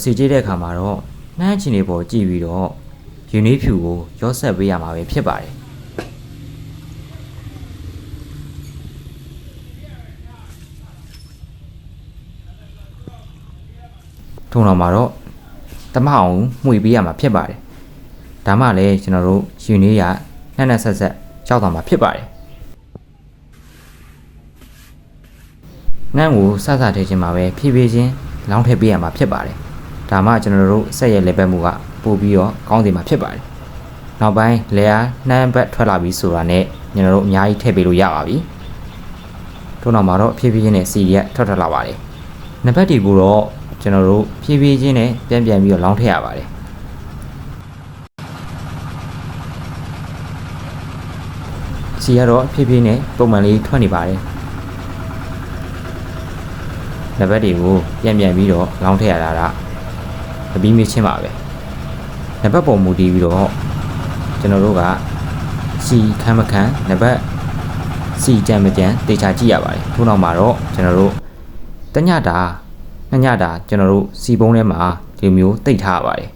စီကြည့်တဲ့အခါမှာတော့နှမ်းချင်တွေပေါ်ကြည့်ပြီးတော့ယူနီဖြူကိုရောဆက်ပေးရမှာပဲဖြစ်ပါတယ်ထုံတော်မှာတော့တမအောင်မှွေပေးရမှာဖြစ်ပါတယ်ဒါမှလည်းကျွန်တော်တို့ယူနီရနှက်ဆက်ရောက်သွားမှာဖြစ်ပါတယ်နှမ်းကိုစထည့်ခြင်းမှာပဲဖြည်းဖြည်းချင်းလောင်းထည့်ပေးရမှာဖြစ်ပါတယ်ဒါမှကျွန်တော်တို့ဆက်ရဲ့လေပတ်မှုကပို့ပြီးတော့ကောင်းစေမှာဖြစ်ပါတယ်နောက်ပိုင်းလေယာနှမ်းဘက်ထွက်လာပြီးဆိုတာနဲ့ကျွန်တော်တို့အများကြီးထည့်ပေးလို့ရပါပြီထို့နောက်မှာတော့ဖြည်းဖြည်းချင်းနဲ့စီရက်ထွက်လာပါတယ်နှစ်ဘက်ဒီကိုတော့ကျွန်တော်တို့ဖြည်းဖြည်းချင်းနဲ့ပြန်ပြီးတော့လောင်းထည့်ရပါတယ်စီကတော့ဖြည်းဖြည်းနဲ့ပုံမှန်လေးထွက်နေပါတယ်နှစ်ဘက်တွေကိုပြန်ပြီးတော့လောင်းထည့်ရတာကမပြီးမချင်းပါပဲနှစ်ဘက်ပုံမူတည်ပြီးတော့ကျွန်တော်တို့ကစီခမ်းမခမ်းနှစ်ဘက်စီကြံမကြံတေချာကြည့်ရပါတယ်ထို့နောက်မှာတော့ကျွန်တော်တို့တညတာနှစ်ညတာကျွန်တော်တို့စီပုံးထဲမှာဒီမျိုးတိတ်ထားရပါတယ်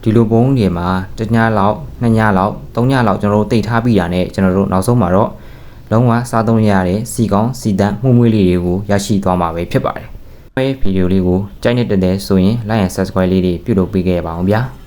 ဒီလိုပုံးတွေမှာတညလောက်နှစ်ညလောက်သုံးညလောက်ကျွန်တော်တို့တိတ်ထားပြီးတာနဲ့ကျွန်တော်တို့နောက်ဆုံးမှာတော့လုံးဝစားသုံးရတဲ့စီကောင်းစီတန်းမှုမွေးလေးတွေကိုရရှိသွားမှာပဲဖြစ်ပါတယ်။ဒီဗီဒီယိုလေးကိုကြိုက်နေတဲ့ဆိုရင် like and subscribe လေးတွေပြုလုပ်ပေးခဲ့ပါအောင်ဗျာ။